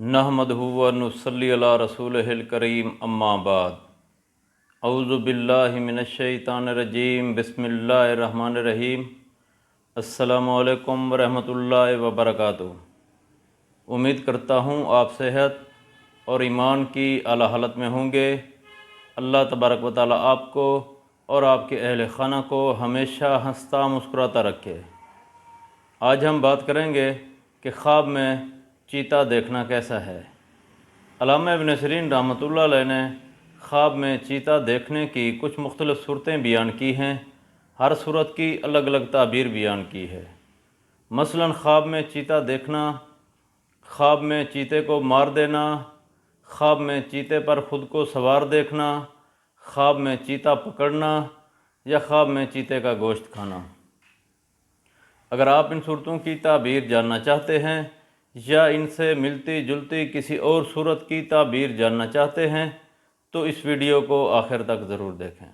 نحمدہ و نصلی علی رسولہ الکریم اما بعد اعوذ باللہ من الشیطان الرجیم بسم اللہ الرحمن الرحیم السلام علیکم ورحمۃ اللہ وبرکاتہ۔ امید کرتا ہوں آپ صحت اور ایمان کی اعلیٰ حالت میں ہوں گے۔ اللہ تبارک و تعالیٰ آپ کو اور آپ کے اہل خانہ کو ہمیشہ ہنستا مسکراتا رکھے۔ آج ہم بات کریں گے کہ خواب میں چیتا دیکھنا کیسا ہے۔ علامہ ابن سیرین رحمۃ اللہ علیہ نے خواب میں چیتا دیکھنے کی کچھ مختلف صورتیں بیان کی ہیں۔ ہر صورت کی الگ الگ تعبیر بیان کی ہے۔ مثلاً خواب میں چیتا دیکھنا، خواب میں چیتے کو مار دینا، خواب میں چیتے پر خود کو سوار دیکھنا، خواب میں چیتا پکڑنا یا خواب میں چیتے کا گوشت کھانا۔ اگر آپ ان صورتوں کی تعبیر جاننا چاہتے ہیں یا ان سے ملتی جلتی کسی اور صورت کی تعبیر جاننا چاہتے ہیں تو اس ویڈیو کو آخر تک ضرور دیکھیں۔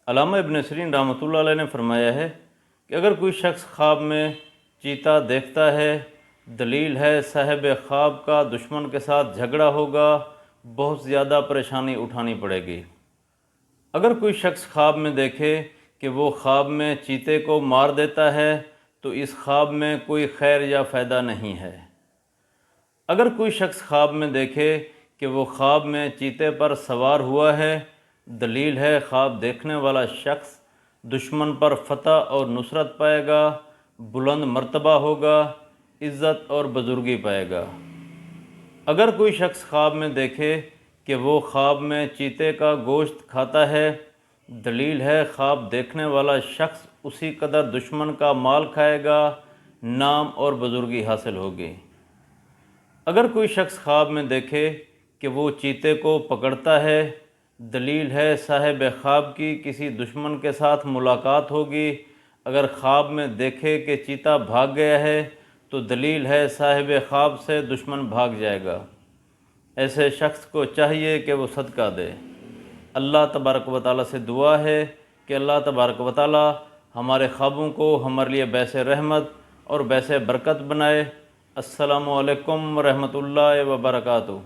علامہ ابن سیرین رحمۃ اللہ علیہ نے فرمایا ہے کہ اگر کوئی شخص خواب میں چیتا دیکھتا ہے، دلیل ہے صاحب خواب کا دشمن کے ساتھ جھگڑا ہوگا، بہت زیادہ پریشانی اٹھانی پڑے گی۔ اگر کوئی شخص خواب میں دیکھے کہ وہ خواب میں چیتے کو مار دیتا ہے تو اس خواب میں کوئی خیر یا فائدہ نہیں ہے۔ اگر کوئی شخص خواب میں دیکھے کہ وہ خواب میں چیتے پر سوار ہوا ہے، دلیل ہے خواب دیکھنے والا شخص دشمن پر فتح اور نصرت پائے گا، بلند مرتبہ ہوگا، عزت اور بزرگی پائے گا۔ اگر کوئی شخص خواب میں دیکھے کہ وہ خواب میں چیتے کا گوشت کھاتا ہے، دلیل ہے خواب دیکھنے والا شخص اسی قدر دشمن کا مال کھائے گا، نام اور بزرگی حاصل ہوگی۔ اگر کوئی شخص خواب میں دیکھے کہ وہ چیتے کو پکڑتا ہے، دلیل ہے صاحب خواب کی کسی دشمن کے ساتھ ملاقات ہوگی۔ اگر خواب میں دیکھے کہ چیتا بھاگ گیا ہے تو دلیل ہے صاحب خواب سے دشمن بھاگ جائے گا۔ ایسے شخص کو چاہیے کہ وہ صدقہ دے۔ اللہ تبارک و تعالیٰ سے دعا ہے کہ اللہ تبارک و تعالیٰ ہمارے خوابوں کو ہمارے لیے باعث رحمت اور باعث برکت بنائے۔ السلام علیکم ورحمۃ اللہ وبرکاتہ۔